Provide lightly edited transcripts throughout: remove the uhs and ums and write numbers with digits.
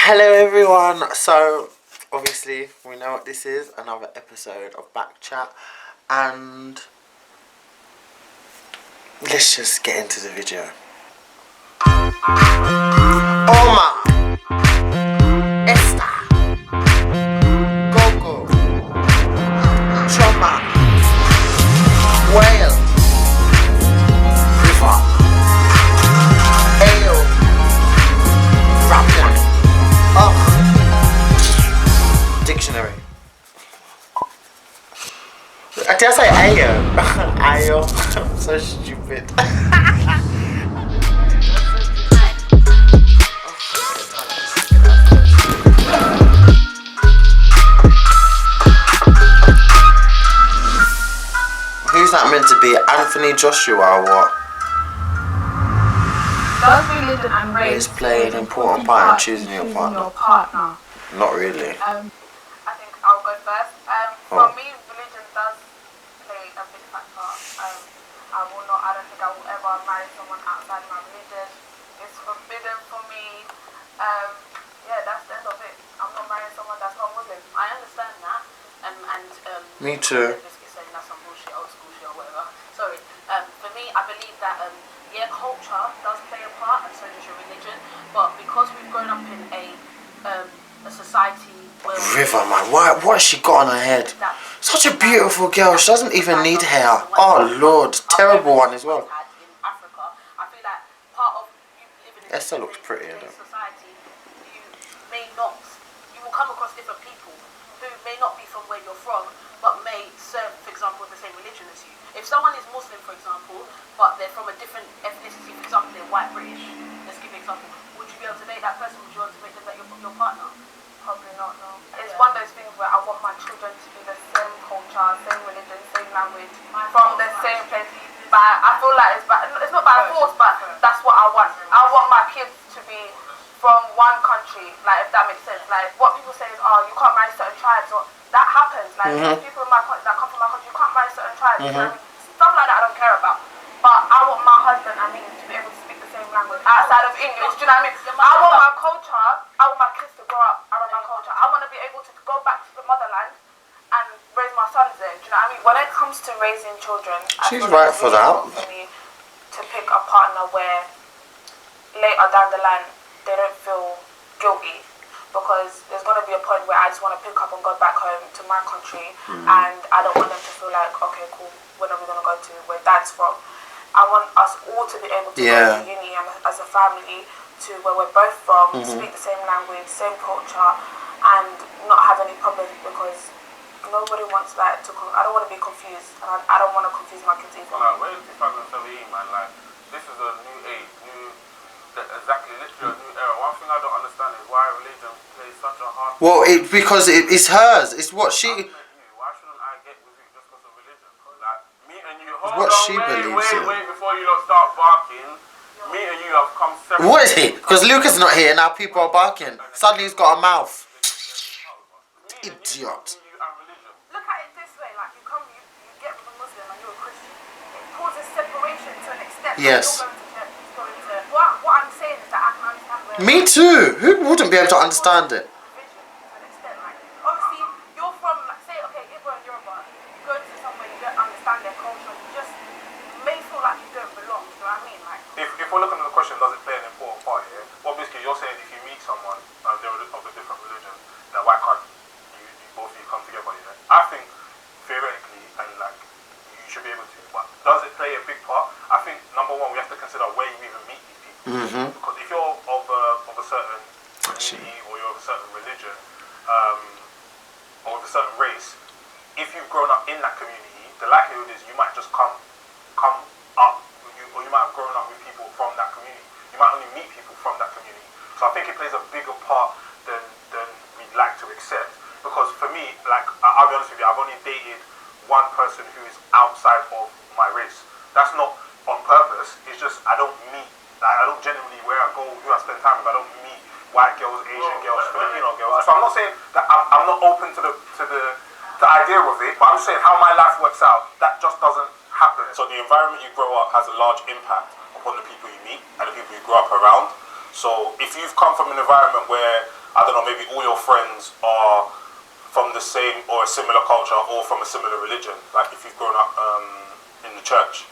Hello everyone, so obviously we know what this is, another episode of Bkchat, and let's just get into the video. Oma, Esta, Gogo, Choma, Whale, River, Ale, Rapid, Dictionary. Did I say Ayo? Ayo. I'm so stupid. Who's that meant to be? Anthony Joshua or what? Does religion and race play an important part in choosing your partner? Not really. I think I'll go first. For me, religion does play a big factor. I don't think I will ever marry someone outside my religion. It's forbidden for me. That's the end of it. I'm not marrying someone that's not Muslim. I understand that. Me too. Saying that's some bullshit, old school shit or whatever. Sorry. For me, I believe that culture does play a part, and so does your religion. But because we've grown up in a society where River, man, what has she got on her head? Such a beautiful girl. She doesn't even need hair. Oh Lord, terrible one as well. In Africa, I feel like part of you living in Esther looks pretty, a though. society, you will come across different people who may not be from where you're from, but may serve, for example, the same religion as you. If someone is Muslim, for example, but they're from a different ethnicity, for example, they're white British, let's give an example, would you be able to date that person? Would you want to make them your partner? Probably not, no. It's one of those things where I want my children to be the same culture, same religion, same language, from the same place. But I feel like it's not by force, but that's what I want. I want my kids to be from one country, like, if that makes sense. Like, what people say is, oh, you can't marry certain tribes, or that happens. Like, people in my country that come from my country, you can't marry certain tribes. You know what I mean? Stuff like that I don't care about. But I want my husband and me to be able to speak the same language outside of English. Do you know what I mean? I want my culture. I want my kids to grow up around my culture. I want to be able to go back to the motherland and raise my sons there. Do you know what I mean? When it comes to raising children, She's right for that. For me to pick a partner where later down the line they don't feel guilty, because there's going to be a point where I just want to pick up and go back home to my country, and I don't want them to feel like, okay, cool, when are we going to go to where dad's from? I want us all to be able to go to uni and as a family to where we're both from, speak the same language, same culture, and not have any problems, because nobody wants that I don't want to be confused, and I don't want to confuse my kids either. Like, where's 2017, man? Like, this is a new age, literally a new era. One thing I don't understand is why religion plays such a hard... Well, because it's hers. It's what she... Why shouldn't I get with you just because of religion? Like, me and you... Wait, before you lot start barking. Me and you have come separate... What is he? Because Lucas is not here, now people are barking. Suddenly he's got a mouth. Idiot. Look at it this way, like, you get with a Muslim and you're a Christian. It causes separation to an extent. Yes. What I'm saying is that I can understand where... Me too. Who wouldn't be able to understand it? Obviously, you're from, like, say, okay, Igbo and Yoruba, you go to somewhere you don't understand their culture, you just may feel like you don't belong, you know what I mean? Like, if we're looking at the question, does it play an important part here? Obviously, you're saying if you meet someone and they're of a different religion, then why can't you both of you come together? You know? I think, theoretically, and like, you should be able to, but does it play a big part? I think, number one, we have to consider where you even meet these people. Because if you're of a certain community, or you're of a certain religion, or of a certain race, if you've grown up in that community, the likelihood is you might just come up with you, or you might have grown up with people from that community. You might only meet people from that community. So I think it plays a bigger part than we'd like to accept. Because for me, like, I'll be honest with you, I've only dated one person who is outside of my race. That's not on purpose. It's just I don't meet. Like, I don't generally, where I go, who I spend time with, I don't meet white girls, Asian girls, Filipino girls. So I'm not saying that I'm not open to the idea of it, but I'm just saying how my life works out, that just doesn't happen. So the environment you grow up has a large impact upon the people you meet and the people you grow up around. So if you've come from an environment where I don't know, maybe all your friends are from the same or a similar culture or from a similar religion. Like if you've grown up in the church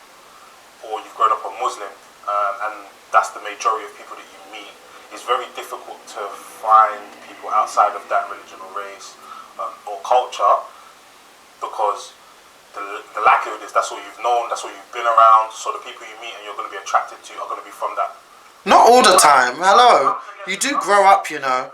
or you've grown up a Muslim, and that's the majority of people that you meet, it's very difficult to find people outside of that religion or race or culture, because the likelihood is that's what you've known, that's what you've been around, so the people you meet and you're going to be attracted to are going to be from that. Not all the time. Hello. You do grow up, you know.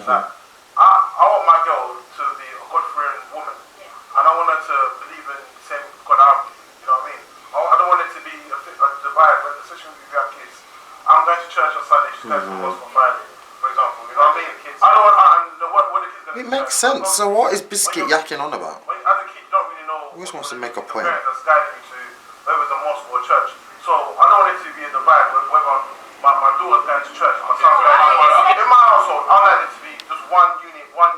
Like, I want my girl to be a God-fearing woman, and I want her to believe in the same God I believe. You know what I mean? I don't want it to be a divide, but especially when we have kids. I'm going to church on Sunday, she's going to mosque on Friday, for example. You know what I mean? I don't want, what the kids going to do. It makes sense. So what is Biscuit yakking on about? As a kid, you don't really know. He always wants to make a point. That's guiding you to whether it's a mosque or a church. So I don't want it to be a divide, whether my daughter's going to church, my son's going to church. In my household, I like it to be just one unity, one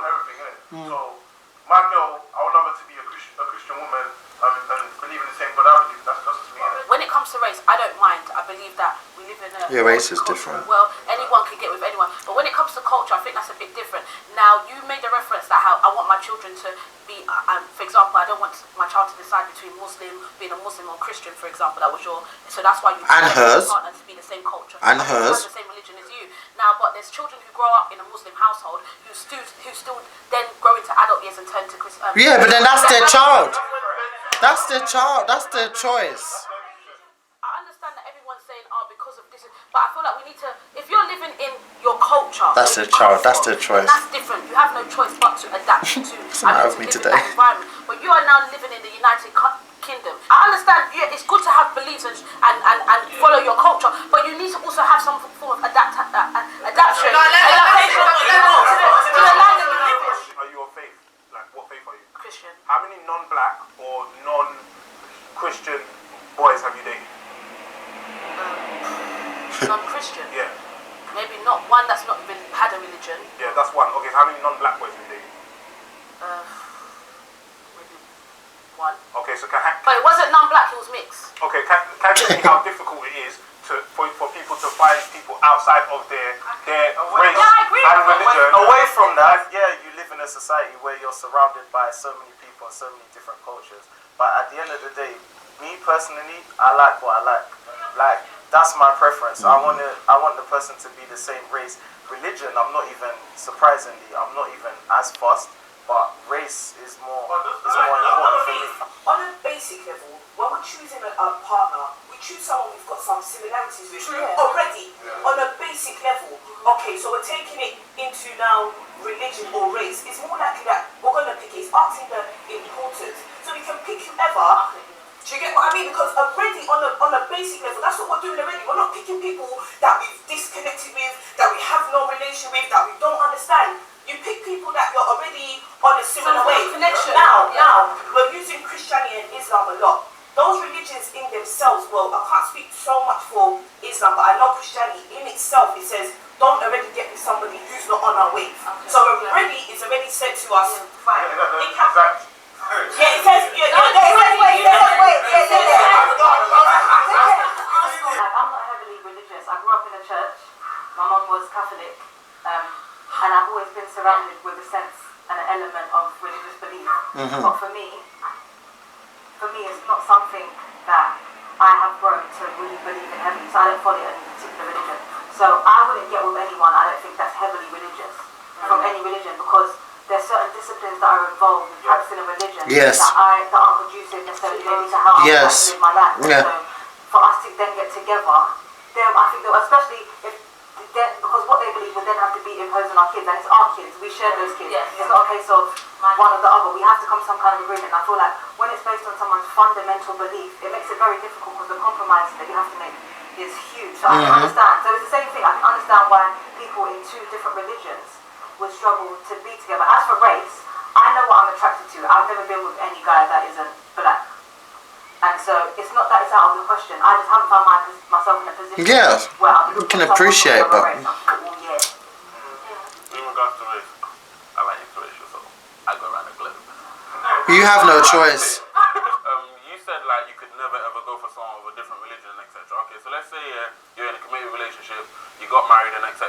everything, innit? So my girl, I would love her to be a Christian woman and believe in the same God I believe. That's just me, innit? When it comes to race, I don't mind. I believe that we live in a race is culture. different. Well, anyone can get with anyone, but when it comes to culture, I think that's a bit different. Now, you made a reference that how I want my children to be, for example, I don't want my child to decide between being a Muslim or Christian, for example. That was so that's why you and want hers your partner to be the same culture and hers, the same religion as you. Now, but there's children who grow up in a Muslim household who still then grow into adult years and turn to Christian. yeah, but then that's their child. That's their child. That's their choice. I understand that everyone's saying, because of this, but I feel like we need to, if you're living in your culture, that's their child, that's their choice. That's different. You have no choice but to adapt to me today. That environment. But you are now living in the United Kingdom. I understand, yeah, it's good to have beliefs and follow your culture, but you need to also have some form of adaptation to the land that you live in. Are you a faith? Like, what faith are you? Christian. How many non-black or non-Christian boys have you dated? Non-Christian? Yeah. Maybe not one that's not even had a religion. Yeah, that's one. Okay, so how many non-black boys have you dated? Maybe one. Okay, so but it wasn't non-black, it was mixed. Okay, can you tell me how difficult it is for people to find people outside of their race and religion? Away from that, yeah, you live in a society where you're surrounded by so many people and so many different cultures. But at the end of the day, me personally, I like what I like. Like, that's my preference. I want the person to be the same race. Religion, I'm not even, surprisingly, I'm not even as fussed. But race is more important for me. On a basic level, when we're choosing a partner, we choose someone we've got some similarities with already. On a basic level, okay, so we're taking it into now religion or race. It's more likely that we're going to pick it. It's asking the importance. So we can pick whoever. Do you get what I mean? Because already on a basic level, that's what we're doing already. We're not picking people that we've disconnected with, that we have no relation with, that we don't understand. You pick people that you're already on a similar way. Connection. Now, we're using Christianity and Islam a lot. Those religions in themselves, well, I can't speak so much for Islam, but I know Christianity in itself, it says, don't already get with somebody who's not on our wave. Okay. So already, it's already said to us, fine. Exactly. Yeah, it says, wait. I'm not heavily religious. I grew up in a church. My mum was Catholic. And I've always been surrounded with a sense and an element of religious belief. But for me, it's not something that I have grown to really believe in heavily. So I don't follow any particular religion. So I wouldn't get with anyone I don't think that's heavily religious from any religion, because there's certain disciplines that are involved in practicing a religion that aren't conducive necessarily maybe to how I live my life. So for us to then get together, I think that especially because what they believe would then have to be imposed on our kids, and it's our kids, we share those kids. It's not a case of one or the other. We have to come to some kind of agreement. And I feel like when it's based on someone's fundamental belief, it makes it very difficult, because the compromise that you have to make is huge. So I can understand. So it's the same thing. I can understand why people in two different religions would struggle to be together. As for race, I know what I'm attracted to. I've never been with any guy that isn't black. And so it's not that it's out of the question. I just haven't found myself in a position where I can appreciate, but in regards to race, I like interracial, so I go around the globe. You have no choice. You said like you could never ever go go for someone with a different religion and etc. Okay, so let's say you're in a committed relationship, you got married and etc.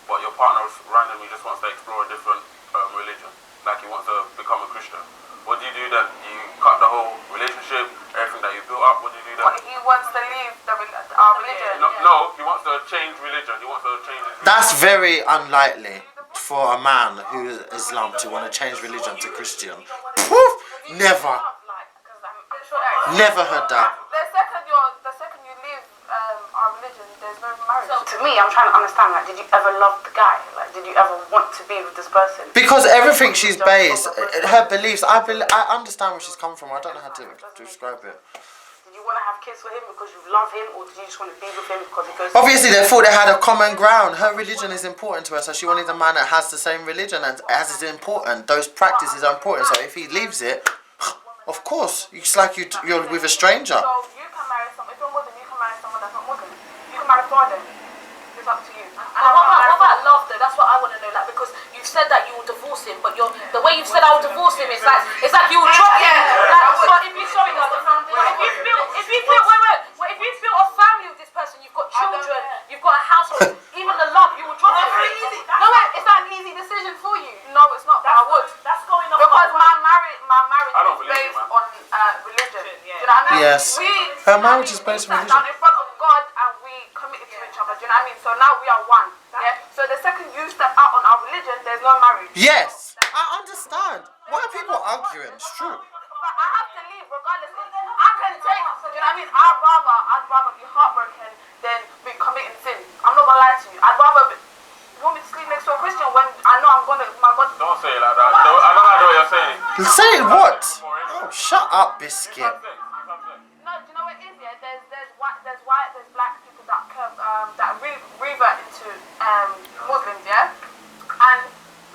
But your partner randomly just wants to explore a different religion, like he wants to become a Christian. What do you do then? You cut the whole relationship, everything that you built up. What do you do then? But he wants to leave our religion. No, he wants to change religion. He wants to change his religion. That's very unlikely for a man who is Islam to want to change religion to Christian. Woof! Never. Never heard that. The second you leave our religion, there's no marriage. So, to me, I'm trying to understand, like, did you ever love the guy? Like, did you ever want to be with this person? Because everything she's based, her beliefs, I understand where she's come from. I don't know how to describe it. Did you want to have kids with him because you love him, or did you just want to be with him because he goes... Obviously, they thought they had a common ground. Her religion is important to her, so she wanted a man that has the same religion, and as is important, those practices are important. So if he leaves it, of course, it's like you're with a stranger. So you can marry someone, if you're Muslim, you can marry someone that's not Muslim. You can marry four of them. It's up to you. And what about love though? That's what I want to know. Like, because you've said that you will divorce him, but the way you've said I will divorce him, it's like you will drop him. But if you if you feel a family with this person, you've got children, you've got a household, even the love, you will drop him. No, it's not an easy decision for you. No, it's not. But I would. That's going off Because my marriage is based on religion. Do you know what I mean? Yes. Her marriage is based on We sat down religion. in front of God and we committed to each other. Do you know what I mean? So now we are one. Yeah. So the second you step out on our religion, there's no marriage. Yes, I understand. Why are people arguing? It's true. But I have to leave regardless. I can take. Do you know what I mean? I'd rather be heartbroken than be committing sin. I'm not gonna lie to you. I'd rather. You want me to sleep next to a Christian when I know I'm gonna. My God. Don't say it like that. I don't know what you're saying. Say what? Oh, shut up, Biscuit. No, do you know what it is? Yeah, there's white, there's black people that revert into Muslims, yeah, and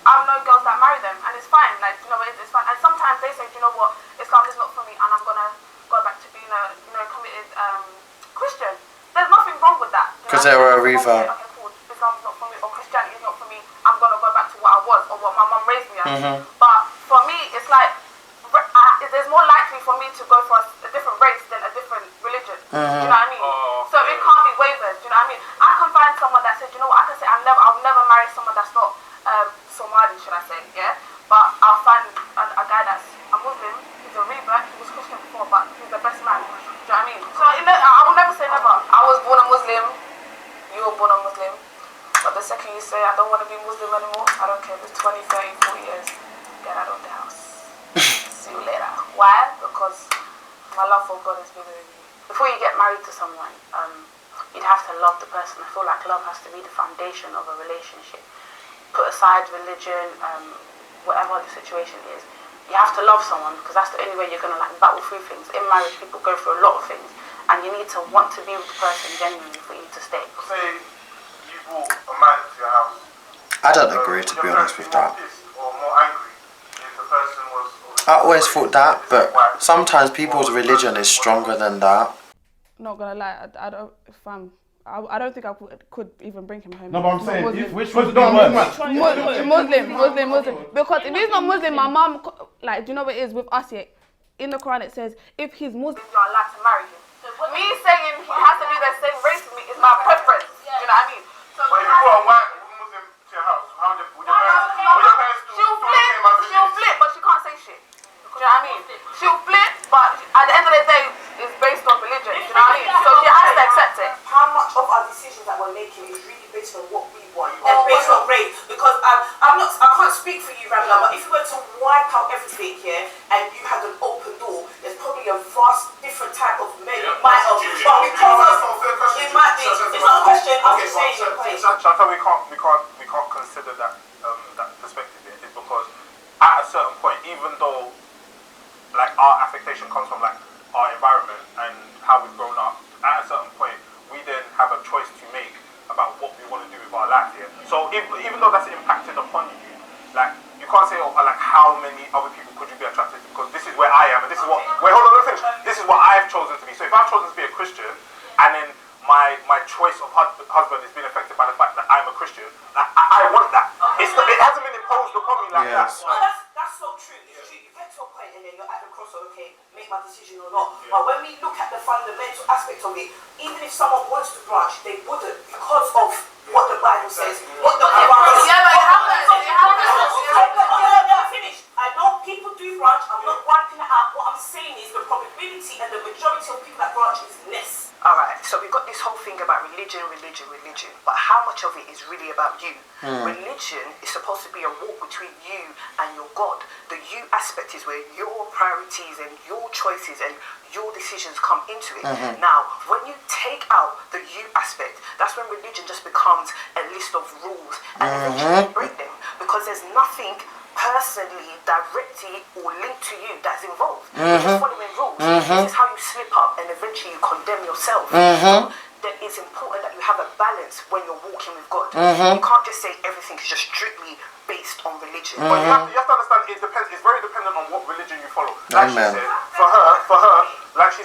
I've known girls that marry them, and it's fine. Like, you know, it's fine. And sometimes they say, you know what, Islam is not for me, and I'm gonna go back to being a committed Christian. There's nothing wrong with that. Because they were a revert. Okay, cool. Islam's not for me, or Christianity is not for me. I'm gonna go back to what I was, or what my mum raised me as. But for me, it's like there's more likely for me to go for a different race than a different religion. Do you know what I mean? So it can't be wavered. Do you know what I mean? I can find someone that says, you know what, I can say I'll never marry someone that's not Somali, should I say? Yeah. But I'll find a guy that's a Muslim. He's a revert. He was Christian before, but he's the best man. Do you know what I mean? So I will never say never. I was born a Muslim. You were born a Muslim. But the second you say I don't want to be Muslim anymore, I don't care if it's 20, 30, 40 years, get out of the house. See you later. Why? Because my love for God is bigger than you. Before you get married to someone, you'd have to love the person. I feel like love has to be the foundation of a relationship. Put aside religion, whatever the situation is. You have to love someone because that's the only way you're going to like battle through things. In marriage, people go through a lot of things, and you need to want to be with the person genuinely for you to stay. Say you brought a man to your house. I don't agree, to be honest with that. Or more angry if the person was. I always thought that, but sometimes people's religion is stronger than that. Not gonna lie, I don't, fam. I don't think I could even bring him home. No, but I'm saying, Muslim. which one's the worst? Muslim. Because if he's not Muslim, my mum, like, do you know what it is with us here? In the Quran it says, if he's Muslim, You're allowed to marry him. Me saying he has to be the same race as me is my preference. Do you know what I mean? So But if you brought a white Muslim to your house, how would your parents do? She'll flip, but she can't say shit. Do you know what I mean? She'll flip, but at the end of the day, it's based on religion. Do you know what I mean? So she has to accept it. How much of our decisions that we're making is really based on what we want and based on race? Because I can't speak for you, Ramla, but if you were to wipe out everything here and you had an open door, there's probably a vast different type of men you might have. But because it might be, it's not a question. I'm just saying your point. So I thought we can't consider that perspective here is because at a certain point, even though like our affectation comes from like our environment and how we've grown up, at a certain point we then have a choice to make about what we want to do with our life here. So even though that's impacted upon you, like you can't say, oh, like how many other people could you be attracted to, because this is where I am and this is what hold on, let me finish. This is what I've chosen to be. So if I've chosen to be a Christian and then my choice of husband is being affected by the fact that I'm a Christian, like, I want that. It hasn't been imposed upon me like that. Well, that's so true. It's true. You get to a point and then you're at the crossroad, okay, make my decision or not. But when we look at the fundamentals fundamental aspect of it. Even if someone wants to branch, they wouldn't because of what the Bible says, what the Quran says. Finished. I know people do branch. I'm not wiping it out. What I'm saying is the probability and the majority of people that branch is less. Alright, so we've got this whole thing about religion, but how much of it is really about you? Religion is supposed to be a walk between you and your God. The you aspect is where your priorities and your choices and your decisions come into it. Now, when you take out the you aspect, that's when religion just becomes a list of rules, and eventually you break them, because there's nothing personally, directly, or linked to you that's involved. You're just following rules. This is how you slip up and eventually you condemn yourself. So that it's important that you have a balance when you're walking with God. You can't just say everything is just strictly based on religion. But you have to understand, it depends. It's very dependent on what religion you follow. Like she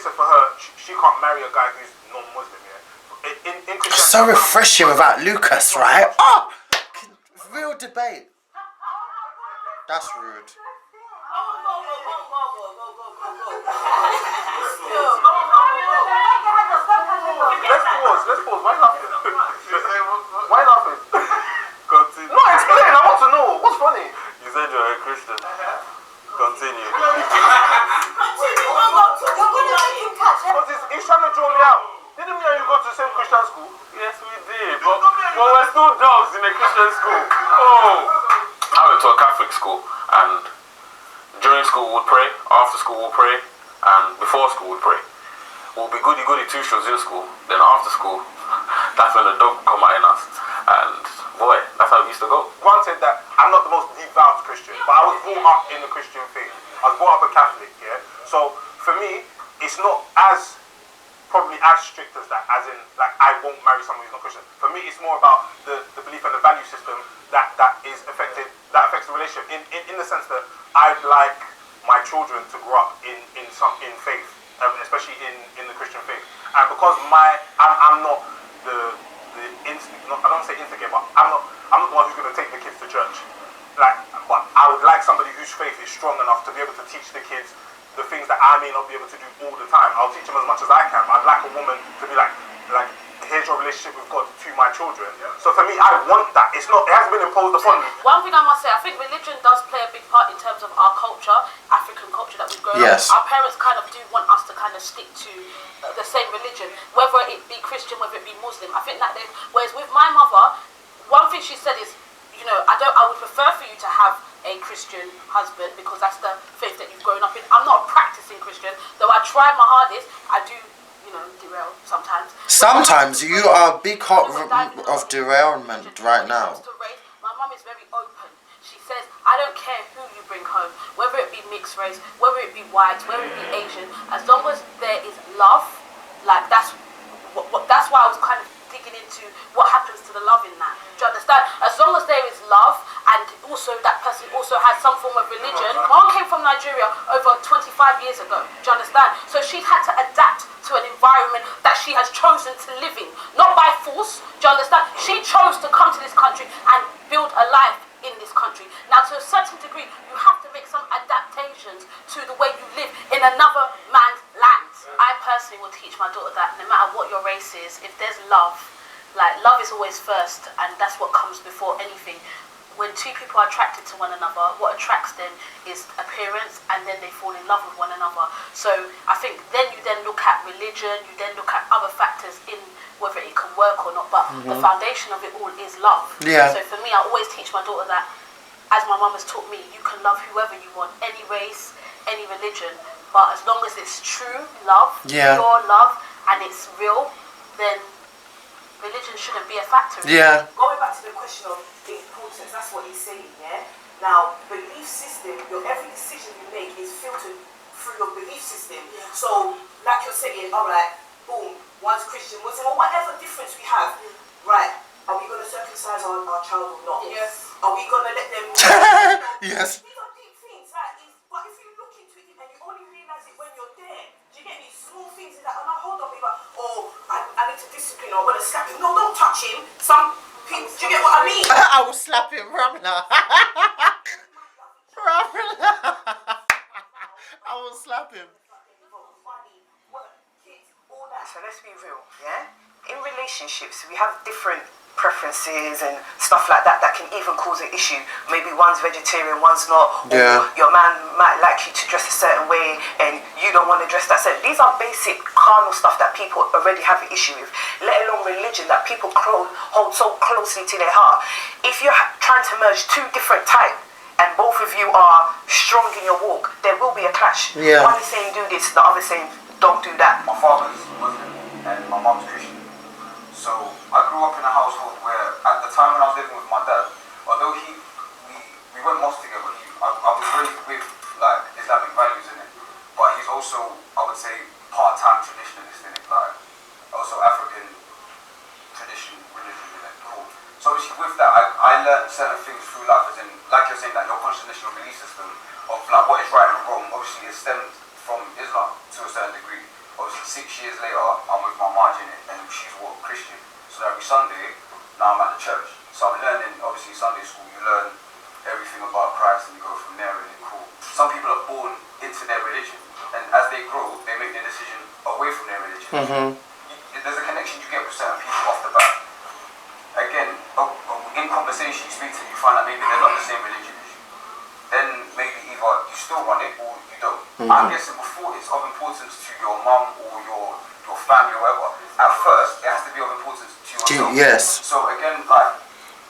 said, for her, she can't marry a guy who's non-Muslim. Yeah. In Christianity, So refreshing without Lucas, right? Oh, real debate. That's rude. Let's pause. Why laughing? Why laughing? Continue. No, explain. I want to know. What's funny? You said you're a Christian. Continue. He's trying to draw me out. Didn't me and you go to the same Christian school? Yes, we did. But we're still dogs in a Christian school. Oh. I went to a Catholic school, and during school we'd pray, after school we'd pray, and before school we'd pray. We'll be goody two shows in school, then after school, that's when the dog come out in us. And boy, that's how it used to go. Granted that I'm not the most devout Christian, but I was brought up in the Christian faith. I was brought up a Catholic, yeah? So for me, it's not probably as strict as that, as in, like, I won't marry someone who's not Christian. For me, it's more about the belief and the value system that affects the relationship, in the sense that I'd like my children to grow up in faith, especially in the Christian faith. And because I'm not I don't want to say instigator, but I'm not the one who's going to take the kids to church. But I would like somebody whose faith is strong enough to be able to teach the kids the things that I may not be able to do all the time. I'll teach them as much as I can. I'd like a woman to be like, here's your relationship with God to my children. So for me, I want that. It hasn't been imposed upon me. One thing I must say, I think religion does play a big part in terms of our culture, African culture that we've grown up. Our parents kind of do want us to kind of stick to the same religion, whether it be Christian, whether it be Muslim. I think that whereas with my mother, one thing she said is, I would prefer for you to have a Christian husband because that's the faith that you've grown up in. I'm not a practicing Christian, though I try my hardest. I do, derail sometimes. Sometimes you are a big heart of derailment right now. My mum is very open. She says, I don't care who you bring home, whether it be mixed race, whether it be white, whether it be Asian, as long as there is love, like that's why I was kind of digging into what happens to the love in that. Do you understand? As long as there is love, and also that person also has some form of religion. Mom came from Nigeria over 25 years ago. Do you understand? So she's had to adapt to an environment that she has chosen to live in, not by force. Do you understand? She chose to come to this country and build a life in this country. Now, to a certain degree, you have to make some adaptations to the way you live in another man's land. I personally will teach my daughter that no matter what your race is, if there's love, love is always first, and that's what comes before anything. When two people are attracted to one another, what attracts them is appearance, and then they fall in love with one another. So I think then you then look at religion, you then look at other factors in whether it can work or not, but the foundation of it all is love. Yeah. So for me, I always teach my daughter that, as my mum has taught me, you can love whoever you want, any race, any religion, but as long as it's true love, pure love, and it's real, then religion shouldn't be a factor. Yeah. Going back to the question of the importance, that's what he's saying, yeah? Now, belief system, every decision you make is filtered through your belief system. So, like you're saying, alright, boom, one's Christian, Muslim, or whatever difference we have, right, are we going to circumcise our child or not? Yes. Are we going to let them... Yes. These are deep things, right? But if you look into it and you only realise it when you're there, do you get these small things in that, and I hold on, people, I need to discipline, or I'm going to slap him. No, don't touch him. Some people, do you get what I mean? I will slap him, Ramla. Ramla. I will slap him. Money, work, kids, all that. so let's be real, yeah? In relationships, we have different preferences and stuff like that that can even cause an issue. Maybe one's vegetarian, one's not. Yeah. Or your man might like you to dress a certain way and you don't want to dress that certain. These are basic carnal stuff that people already have an issue with, let alone religion that people hold so closely to their heart. If you're trying to merge two different types and both of you are strong in your walk, there will be a clash. Yeah. One is saying do this, the other saying don't do that. My father's Muslim and my mum's Christian. So I grew up in a household where, at the time when I was living with my dad, although we went mosque together, I was raised with like Islamic values in it, but he's also, I would say, part-time traditionalist in it, like also African tradition, religion in it. Cool. So obviously with that, I learned certain things through life, as in, like you're saying, that your consciousness, your belief system of like what is right and wrong, obviously it stemmed from Islam to a certain degree. Obviously 6 years later, I'm with my margin and she's what, Christian. So every Sunday, now I'm at the church. So I'm learning, obviously Sunday school, you learn everything about Christ and you go from there and it's cool. Some people are born into their religion and as they grow, they make their decision away from their religion. There's a connection you get with certain people off the bat. Again, in conversation you speak to them, you find out maybe they're not the same religion as you. Then maybe either you still want it or you don't. I'm guessing before it's of importance to your mum or your family or whatever, at first it has to be of importance to yourself. Yes. So again, like,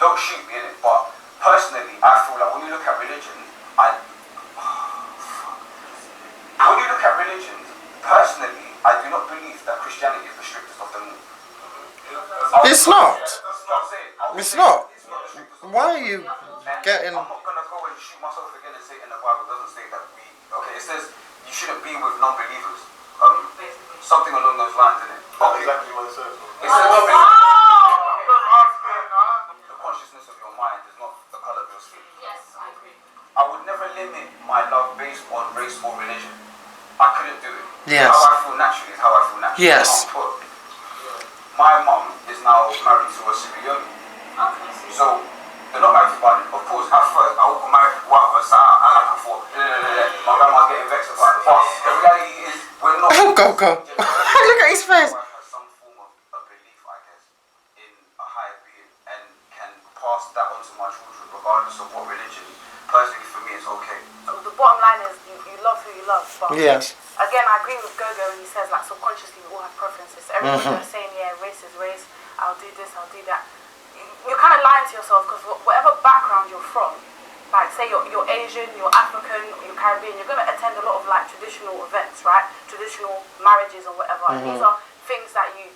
don't shoot me in it, but personally I feel like when you look at religion, personally, I do not believe that Christianity is the strictest of them all. It's not. It's not. Why are you getting... I'm not going to go and shoot myself again and say in the Bible doesn't say that we... Okay, it says you shouldn't be with non-believers. Something along those lines, isn't it? That's exactly what it says. It says the consciousness of your mind is not the colour of your skin. Yes, I agree. I would never limit my love based on race or religion. I couldn't do it. Yes. How I feel naturally is how I feel naturally. Yes. My mum is now married to a Syrian. So they're not married to one. Of course, at first I would marry whatever side I like her for. My grandma's getting vexed about it. But the reality is we're not. Go. Look at his face. Has some form of a belief, I guess, in a higher being and can pass that on to my children regardless of what religion. Personally, for me, it's okay. The bottom line is you love who you love. But Yes. again, I agree with Gogo when he says like subconsciously we all have preferences. Everybody's saying race is race. I'll do this, I'll do that. You're kind of lying to yourself because whatever background you're from, like say you're Asian, you're African, you're Caribbean, you're going to attend a lot of like traditional events, right? Traditional marriages or whatever. And these are things that you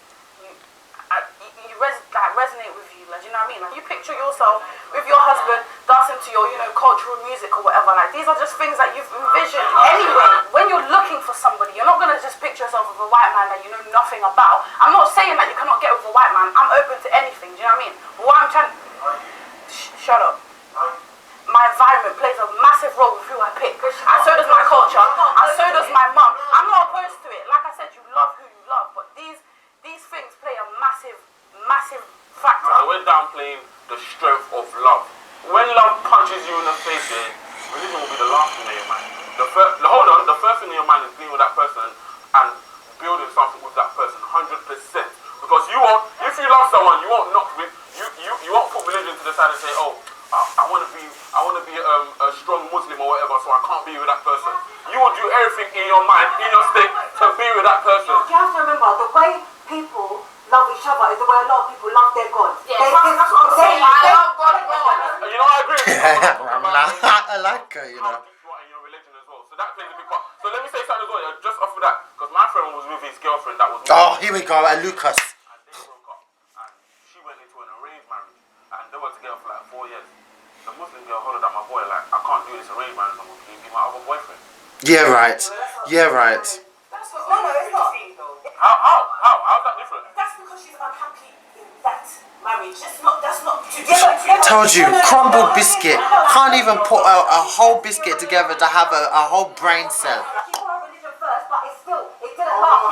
resonate with you. Like, you know what I mean? Like you picture yourself with your husband dancing to your, cultural music or whatever. Like these are just things that you've envisioned anyway. When you're looking for somebody, you're not gonna just picture yourself with a white man that you know nothing about. I'm not saying that you cannot get with a white man. I'm open to anything. Do you know what I mean? But what I'm trying shut up. My environment plays a massive role with who I pick, and so does my culture, and so does my mum. I'm not opposed to it. Like I said, you love who you love, but these things play a massive factor. And we're downplaying the strength of love. When love punches you in the face, religion will be the last thing in your mind. The first thing in your mind is being with that person and building something with that person, 100%. Because if you love someone, you won't you won't put religion to the side and say, oh, I want to be a strong Muslim or whatever, so I can't be with that person. You will do everything in your mind, in your state, to be with that person. You have to remember, the way people love each other is the way a lot of people love their God. Yeah, that's what I'm saying. I love God more. You know, I agree with you. I like her, you know. How deep you are in your religion as well. So that plays a big part. So let me say something as well, just off of that, because my friend was with his girlfriend that was Oh, here we go, Lucas. and they broke up. And she went into an arranged marriage. And they were together for like 4 years. The Muslim girl hollered at my boy like, I can't do this arranged marriage no more. Can you be my other boyfriend? Yeah, right. Yeah, right. That's what, no, it's not. How's that different? That's because she's unhappy in that marriage. That's not traditional. Told you, crumbled biscuit. Can't even put a whole biscuit together to have a whole brain cell. She put her religion first, but it didn't last.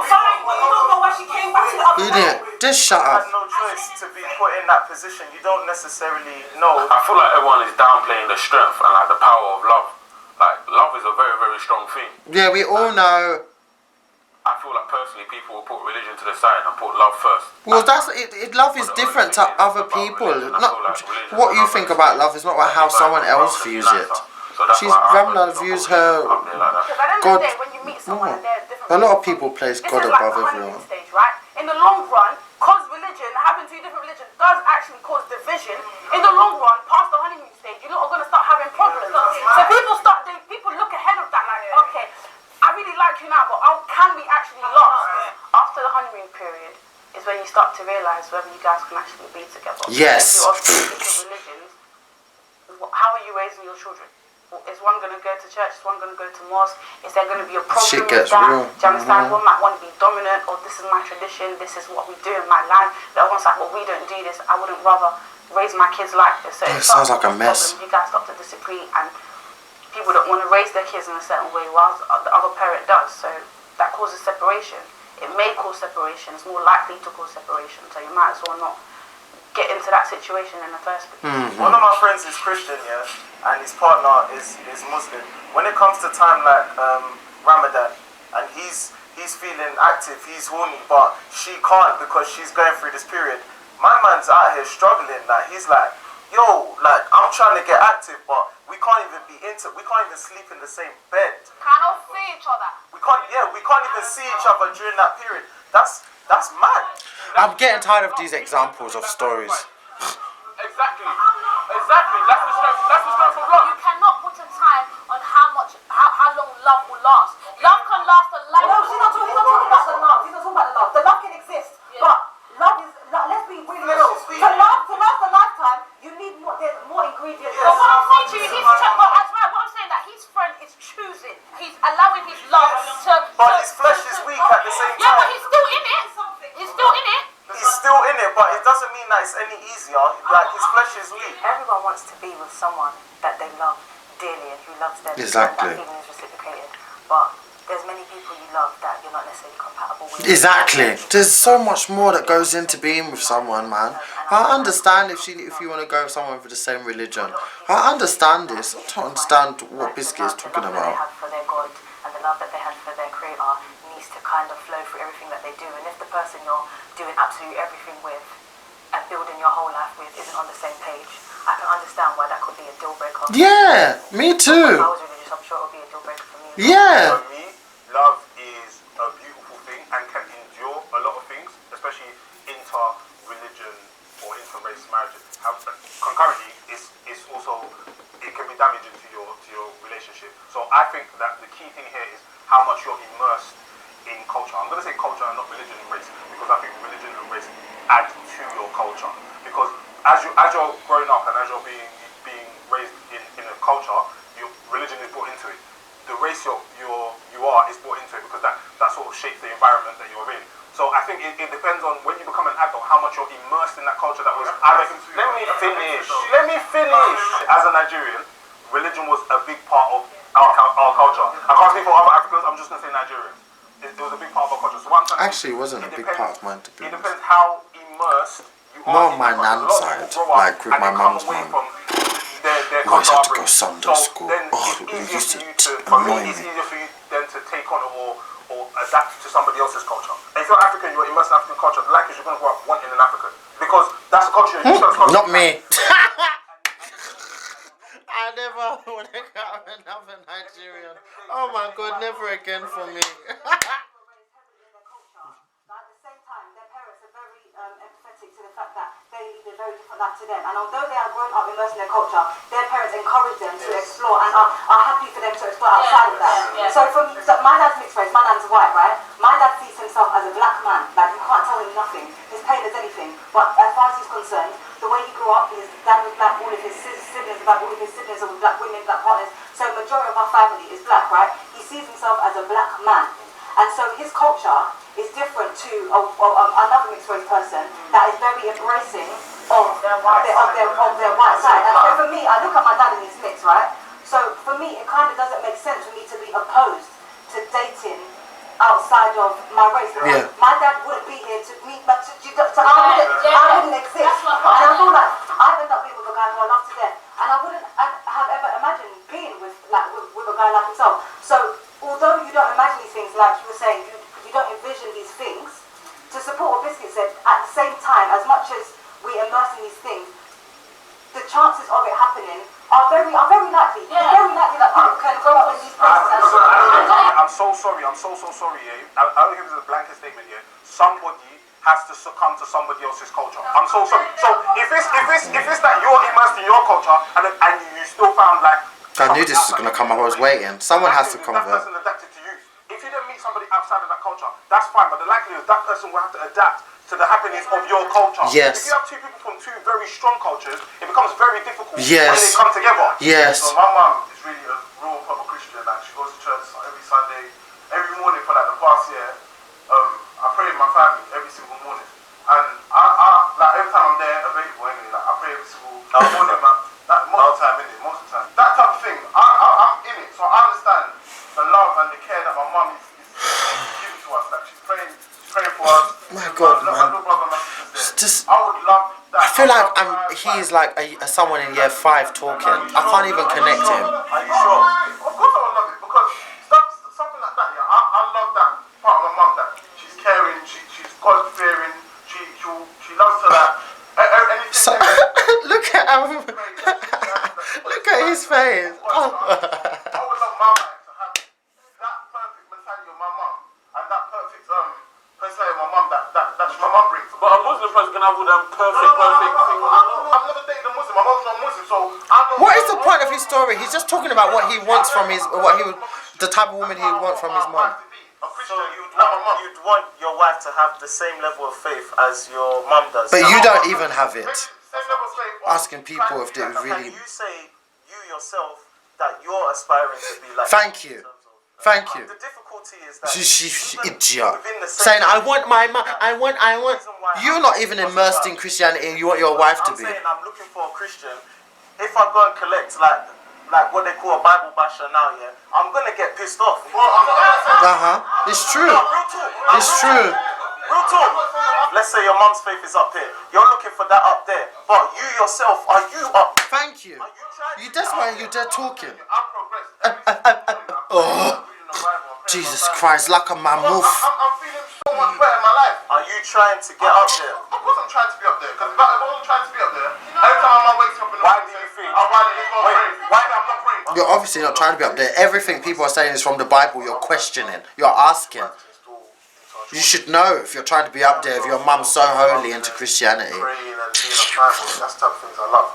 Fine, but you don't know why she came back to the other Idiot. Just shut You up. had no choice to be put in that position. You don't necessarily know. I feel like everyone is downplaying the strength and like the power of love. Like love is a very, very strong thing. Yeah, we all know. I feel like personally people will put religion to the side and put love first. Well, that's it. Love is different to other people. Not what you think about love is not about how someone else views it. Ramla views her God. When you meet someone and they're different, A lot of people place God above everyone. Stage, right? In the long run, cause religion, having two different religions does actually cause division. In the long run, past the honeymoon stage, you lot are gonna start having problems. So people look ahead of that, like, okay, I really like you now, but can we actually lost? After the honeymoon period is when you start to realise whether you guys can actually be together. Yes. If you're of two different religions, how are you raising your children? Is one going to go to church? Is one going to go to mosque? Is there going to be a problem Shit with gets that? real. Do you understand? One might want to be dominant, or this is my tradition, this is what we do in my land. The other one's like, well, we don't do this. I wouldn't rather raise my kids like this. So it sounds like a mess. You guys start to disagree, and people don't want to raise their kids in a certain way, whilst the other parent does. So that causes separation. It may cause separation. It's more likely to cause separation. So you might as well not get into that situation in the first place. One of my friends is Christian, yeah, and his partner is Muslim. When it comes to time like Ramadan, and he's feeling active, he's horny, but she can't because she's going through this period. My man's out here struggling. Like, he's like, yo, like, I'm trying to get active, but we can't even sleep in the same bed. Cannot see each other. We can't even see each other during that period. That's mad. I'm getting tired of these examples of stories. Exactly. That's the strength of love. You cannot put a time on how long love will last. Love can last a lifetime. No, he's not talking about the love. He's not talking about the love. The love can exist, but love is. Let's be really real. To last a lifetime, you need more. There's more ingredients. But what I'm saying to you, what I'm saying that his friend is choosing. He's allowing his love to. But his flesh is weak at the same time. Yeah, but he's still in it. He's still in it. He's still in it, but it doesn't mean that it's any easier. Like, his flesh is weak. Everyone wants to be with someone that they love dearly and who loves them. Exactly. That feeling is reciprocated. But there's many people you love that you're not necessarily compatible with. Exactly. There's so much more that goes into being with someone, man. I understand if you want to go with someone with the same religion. I understand this. I don't understand what Biscuit is talking The love that they about. have for their God and the love that they have for their Creator needs to kind of flow through everything that they do. And if the person you're doing absolutely everything with and building your whole life with isn't on the same page, I can understand why that could be a deal breaker. Yeah, me If too. I was religious, I'm sure it would be a deal breaker for me. Yeah. For me, love is a beautiful thing and can endure a lot of things, especially inter-religion or inter-race marriages. Concurrently, it's also, it can be damaging to your relationship. So I think that the key thing here is how much you're immersed in culture. I'm going to say culture and not religion and race, because I think religion and race add to your culture. Because as you're growing up and as you're being raised in a culture, your religion is brought into it. The race you are is brought into it, because that sort of shapes the environment that you're in. So I think it depends on when you become an adult how much you're immersed in that culture that was. Let me finish. As a Nigerian, religion was a big part of our culture. I can't speak for other Africans. I'm just gonna say Nigerians. It was a big part of our culture. So what I'm saying, Actually, it wasn't a big part of mine, to be it honest. depends how immersed you are. More on in my the culture. nan's A lot of side, people grow up like with and my they come mum's away mum. from their We always culture had to go upbringing. Sunday school. Then Oh, it's it easier used for you to for me, annoy it's me. easier for you then to take on or adapt to somebody else's culture. And if you're African, you're immersed in African culture, the likelihood you're going to grow up wanting an African. Because that's the culture you're used to. That's the culture. Not me. I never want to go with another Nigerian. Oh my God, never again for me. At the same time, their parents are very empathetic to the fact that they lead a very different life to them. And although they are grown up immersed in their culture, their parents encourage them to explore and are happy for them to explore outside of that. So my dad's mixed race, my dad's white, right? My dad sees himself as a black man. Like, you can't tell him nothing. He's plain as anything. But as far as he's concerned, the way he grew up, his dad was black, all of his siblings are black, all of his siblings are black women, black partners. So majority of our family is black, right? He sees himself as a black man. And so his culture is different to another mixed race person that is very embracing of their white side. And so for me, I look at my dad and he's mixed, right? So for me, it kind of doesn't make sense for me to be opposed to dating outside of my race. Because my dad wouldn't be here to meet, but I wouldn't exist. And I feel like I've ended up being with a guy who I love to death, and I wouldn't have ever imagined being with a guy like himself. So although you don't imagine these things, like you were saying, you don't sorry. I'm so sorry. Yeah. I don't give this as a blanket statement. Yeah. Somebody has to succumb to somebody else's culture. I'm so sorry. So if it's that you're immersed in your culture and you still found like. I knew this was gonna come up. I was waiting. Someone has to convert. That person adapted to you. If you don't meet somebody outside of that culture, that's fine. But the likelihood that person will have to adapt to the happenings of your culture. Yes. If you have two people from two very strong cultures, it becomes very difficult Yes. when they come together. Yes. So my mum is really a real proper Christian. Like she goes to church every Sunday, every morning for like the past year. I pray with my family every single morning, and I like every time I'm there available anyway. Like I pray every single morning, man. Like most of the time. That type of thing. I'm in it, so I understand the love and the care that my mum is giving to us. Like she's praying for us. My God, man. My little brother, my sister's there. Just, I would love that. I feel like he's like someone in year 5 talking. I can't even connect him. Are you sure? Of course I would love it because something like that. Yeah, I love that part of my mum. That she's caring, she's God fearing, she loves to like anything. So, look at him. Look at his face. Oh. I would love my life to have that perfect mentality of my mum and that perfect personality of my mum that my mum brings. But a Muslim person can have all them perfect thing. I've never dated a Muslim. My mum's not Muslim, so I don't. What is the point of his story? He's just talking about what he wants from the type of woman he would want from his mum. So you'd want your wife to have the same level of faith as your mum does. But you don't even have it. Same level of faith. Asking people if they really. Can you say you yourself that you're aspiring to be like? Thank you. Thank you. The difficulty is that She even idiot. within the Saying same I want my mum. I want. You're not even immersed in Christianity, and you want your wife to I'm be. saying I'm looking for a Christian. If I go and collect like what they call a Bible basher now, yeah, I'm gonna get pissed off. It's true. No, real talk. It's true. Real talk. Let's say your mum's faith is up here. You're looking for that up there, but you yourself, are you up? Thank you. Are you trying? That's why you're there talking. I've progressed. Oh, Jesus Christ, like a mammoth. I'm feeling so much better in my life. Are you trying to get up there? Of course I'm trying to be up there. Because if I wasn't trying to be up there, every time my mum wakes up in the morning, I'm why I'm not praying? You're obviously not trying to be up there. Everything people are saying is from the Bible. You're questioning. You're asking. You should know if you're trying to be up there, if your mum's so holy into Christianity. Praying and being a Bible, that's the type of things I love.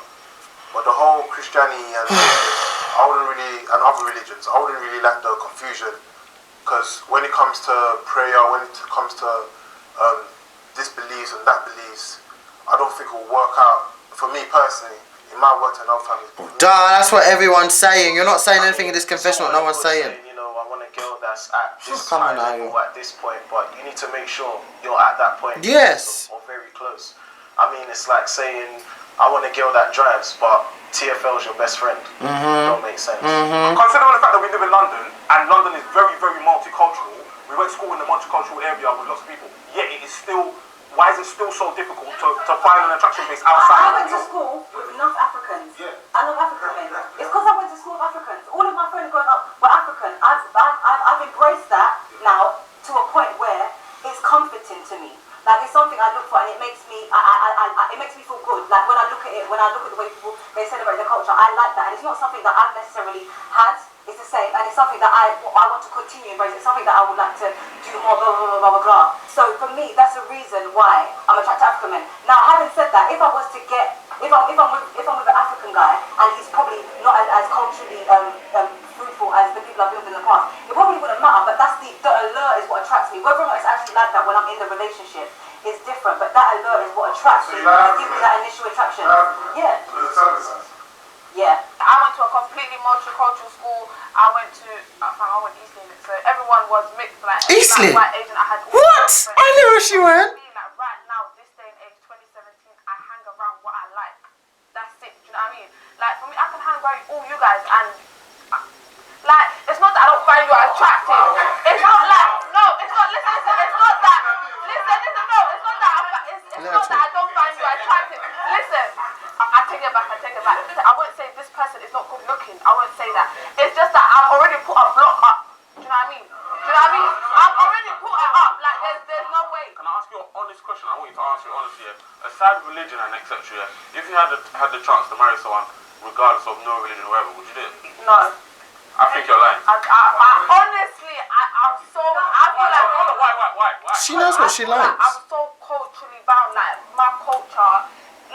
But the whole Christianity and I wouldn't really, and other religions, I wouldn't really like the confusion. Because when it comes to prayer, when it comes to this beliefs and that beliefs, I don't think it will work out. For me personally, it might work to another family. Duh, that's what everyone's saying. You're not saying anything in this confessional. No one's saying. You know, I want a girl that's at this Come on high now. level at this point, but you need to make sure you're at that point. Yes. Or very close. I mean, it's like saying, I want a girl that drives, but TFL's your best friend. Don't make sense. Considering the fact that we live in London, and London is very, very multicultural, we went to school in the multicultural area with lots of people, yet it is still, why is it still so difficult to find an attraction base outside I of went to school with enough Africans. I love African men. It's because I went to school with Africans. All of my friends growing up were African. I've embraced that now to a point where it's comforting to me. Like it's something I look for, and it makes me, it makes me feel good. Like when I look at it, when I look at the way people they celebrate their culture, I like that, and it's not something that I've necessarily had. It's the same, and it's something that I want to continue embracing. It's something that I would like to do more. Blah blah blah blah blah. So for me, that's the reason why I'm attracted to African men. Now, having said that, if I was to get, if I'm with an African guy, and he's probably not as culturally fruitful as the people I've been with in the past, it probably wouldn't matter. But that's the allure is what attracts me. Whether or not it's actually like that when I'm in the relationship is different. But that allure is what attracts me. It gives me that initial attraction. Yeah. Yeah. I went to a completely multicultural school. I went East Lane, so everyone was mixed. Like East Lane? white Asian. I had all What? different- I knew where she went. Like right now, this day and age, 2017, I hang around what I like. That's it. Do you know what I mean? Like for me, I can hang around all you guys, and like it's not that I don't find you attractive. It's not like no, it's not. Listen. It's not that. Listen. No, it's not that. It's not that I don't find you attractive. Listen. I take it back. I won't say this person is not good looking. I won't say that. It's just that I've already put a block up. Do you know what I mean? I've already put it up. Like there's no way. Can I ask you an honest question? I want you to answer it honestly. Yeah? Aside religion and etc. Yeah, if you had the chance to marry someone, regardless of no religion or whatever, would you do it? No. I think you're lying. I honestly, I'm so, I feel like Why? She knows what she likes. I'm so culturally bound. Like my culture,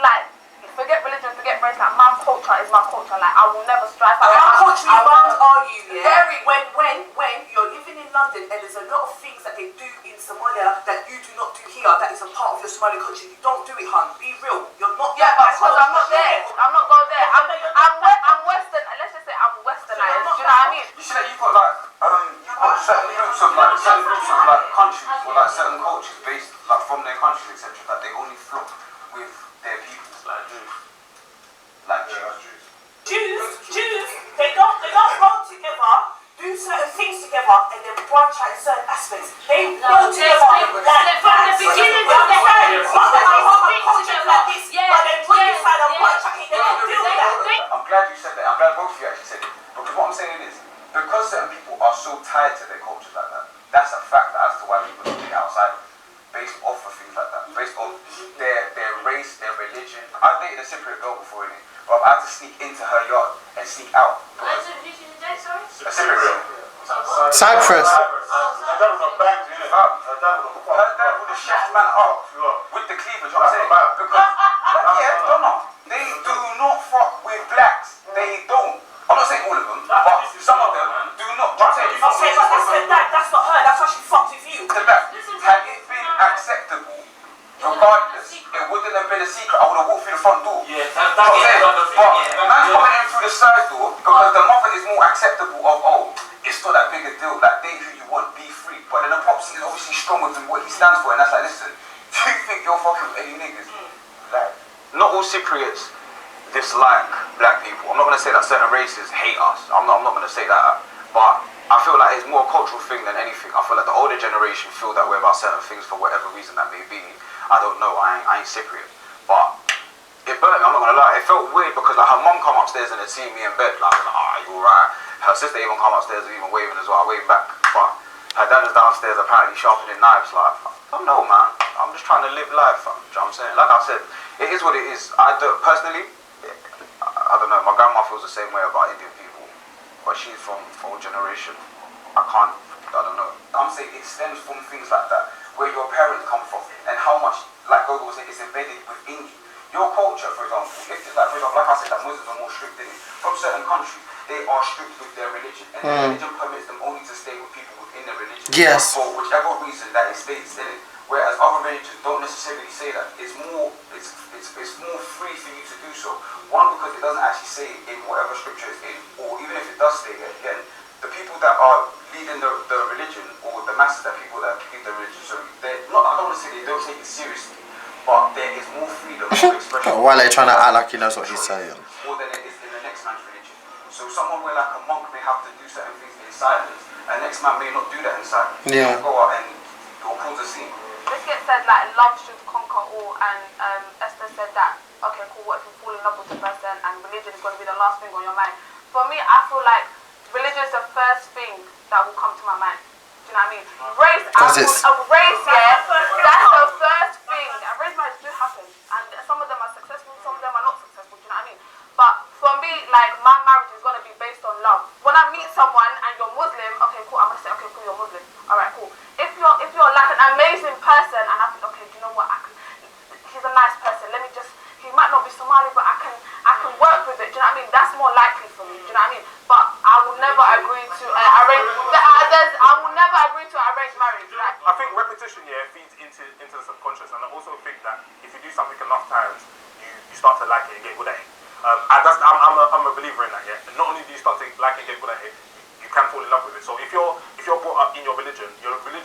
like forget religion, forget race. Like my culture is my culture. Like I will never strive. How culturally bound are you? Yeah. Very. When you're living in London and there's a lot of things that they do in Somalia that you do not do here, that is a part of your Somali culture. You don't do it, hun. Be real. You're not. Yeah, but because I'm not there. I'm not going there. I'm Western. Let's just say I'm Westernized. Do you know what I mean? You see that you've got certain groups of countries or like certain cultures based like from their countries, etc. That they only flock with their people. Like Jews, they don't roll together, do certain things together, and then branch out in certain aspects. They roll together like from the beginning to the end. Cultures like this, but then when you find a branch out, they don't do that. I'm glad you said that. I'm glad both of you actually said it. Because what I'm saying is, because certain people are so tied to their cultures like that, that's a factor as to why people don't get outside based off of things like that. Based on their race, their religion. I've dated a Cypriot girl before, innit? But I had to sneak into her yard and sneak out. A Cypriot girl. Cyprus. Her dad was a bank, innit? Her dad was a Her dad would have shut man up with the cleavage, you know what I'm saying? Because, they do not fuck with blacks. They don't. I'm not saying all of them, but some of them do not. I'm saying, That's not her, that's why she fucked with you. Had it been acceptable, regardless, it wouldn't have been a secret. I would have walked through the front door. Yeah, But man's coming in through the side door because the mother is more acceptable of, it's not that big a deal, like date who you want, be free. But then the pops is obviously stronger than what he stands for, and that's like, listen, do you think you're fucking with any niggas? Like, not all Cypriots dislike black people. I'm not going to say that certain races hate us. I'm not going to say that. But I feel like it's more a cultural thing than anything. I feel like the older generation feel that way about certain things for whatever reason that may be. I don't know. I ain't Cypriot. But it burnt me. I'm not going to lie. It felt weird because like her mum come upstairs and had seen me in bed. Like, you alright? Her sister even come upstairs and even waving as well. I waved back. But her dad is downstairs apparently sharpening knives. Like, I don't know, man. I'm just trying to live life. Do you know what I'm saying? Like I said, it is what it is. I personally, I don't know, my grandma feels the same way about Indian people, but she's from old generation. I don't know. I'm saying it stems from things like that, where your parents come from, and how much, like Gogo was saying, it's embedded within you. Your culture, for example, if it's like, like I said, that Muslims are more strict in it. From certain countries, they are strict with their religion, and their religion permits them only to stay with people within their religion. Yes. For whichever reason that it states in it. Whereas other religions don't necessarily say that. It's more free for you to do so. One, because it doesn't actually say in whatever scripture it's in, or even if it does say it, again, the people that are leading the religion, or the masses that people that lead the religion, so they're not, I don't want to say they don't take it seriously, but there is more freedom of expression. While they're trying to act like he knows what he's saying. More than it is in the next man's religion. So someone where like a monk may have to do certain things in silence, and next man may not do that in silence. Yeah. Go out and cause a scene. Bkchat said like love should conquer all, and Esther said that okay, cool. What if you fall in love with the person and religion is going to be the last thing on your mind? For me, I feel like religion is the first thing that will come to my mind. Do you know what I mean? Race, race, yeah, that's the first thing. And race marriages do happen, and some of them are successful, some of them are not successful. Do you know what I mean? But for me, like my marriage is going to be based on love. When I meet someone and you're Muslim, okay, cool. I'm gonna say, okay, cool, you're Muslim. All right, cool. If you're like an amazing person, and I think, okay, do you know what? He's a nice person. He might not be Somali, but I can work with it. Do you know what I mean? That's more likely for me. Do you know what I mean? But I will never agree to I will never agree to arranged marriage. Like, I think repetition, feeds into the subconscious, and I also think that if you do something enough times, you start to like it and get good at it. I'm a believer in that. Yeah. And not only do you start to like it and get good at it, you can fall in love with it. So if you're brought up in your religion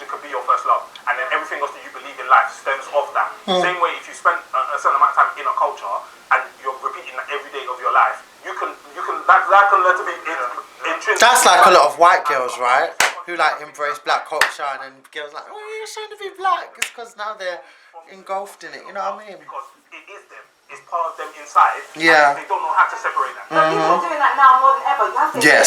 could be your first love, and then everything else that you believe in life stems off that. Same way, if you spend a certain amount of time in a culture and you're repeating that every day of your life, you can that can learn to be intrinsic. That's like a lot of white girls, right? Who like embrace black culture, and then girls like, oh, you're trying to be black. It's because now they're engulfed in it. You know what I mean? Because it is them. It's part of them inside. Yeah. They don't know how to separate that. But people are doing that now more than ever. You have to Yes.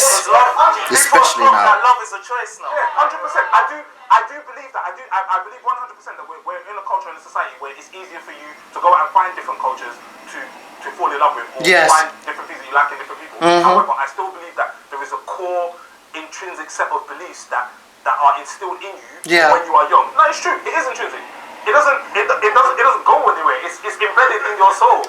Especially now. That love is a choice now. Yeah, 100%. I do believe that. I believe 100% that we're in a culture and a society where it's easier for you to go out and find different cultures to fall in love with, or find different things that you like in different people. However, I still believe that there is a core intrinsic set of beliefs that that are instilled in you Yeah. when you are young. No, it's true. It is intrinsic. It doesn't go anywhere. It's embedded in your soul.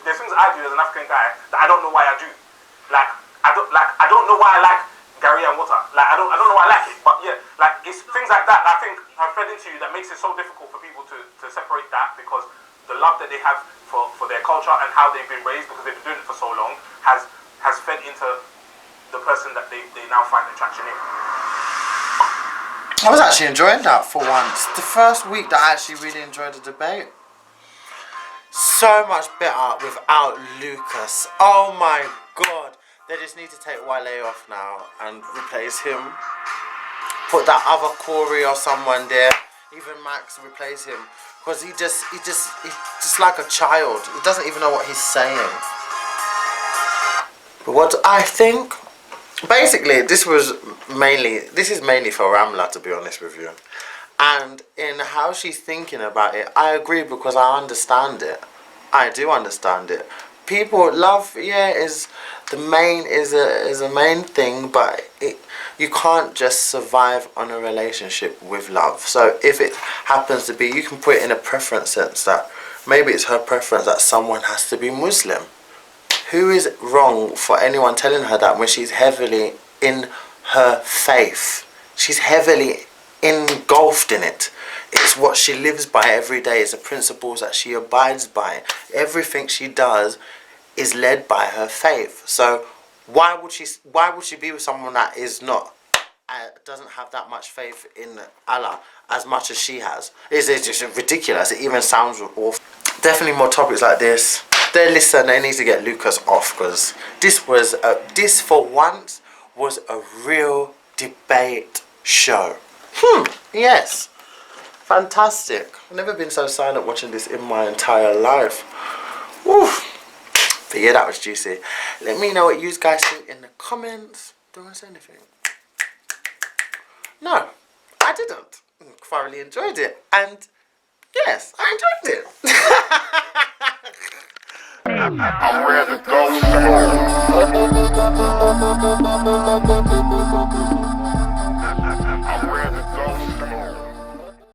There's things I do as an African guy that I don't know why I do. I don't know why I like Gary and water. I don't know why I like it. But yeah, it's things like that I think have fed into you that makes it so difficult for people to separate that, because the love that they have for their culture and how they've been raised, because they've been doing it for so long, has fed into the person that they now find attraction in. I was actually enjoying that for once. The first week that I actually really enjoyed the debate. So much better without Lucas. Oh my god. They just need to take Wale off now and replace him. Put that other Corey or someone there. Even Max, replace him. Because he's just like a child. He doesn't even know what he's saying. But what I think, basically, this is mainly for Ramla, to be honest with you. And in how she's thinking about it, I agree, because I understand it. I do understand it. People, love, yeah, is a main thing, but you can't just survive on a relationship with love. So if it happens to be, you can put it in a preference sense that maybe it's her preference that someone has to be Muslim. Who is wrong for anyone telling her that when she's heavily in her faith? She's heavily engulfed in it. It's what she lives by every day. It's the principles that she abides by. Everything she does is led by her faith. So why would she be with someone that is not, doesn't have that much faith in Allah as much as she has? It's just ridiculous. It even sounds awful. Definitely more topics like this. They need to get Lucas off, because this for once was a real debate show. Yes. Fantastic. I've never been so silent watching this in my entire life. Woof. But yeah, that was juicy. Let me know what you guys think in the comments. Do you want to say anything? No, I didn't. Thoroughly enjoyed it. And yes, I enjoyed it. I'm ready to go.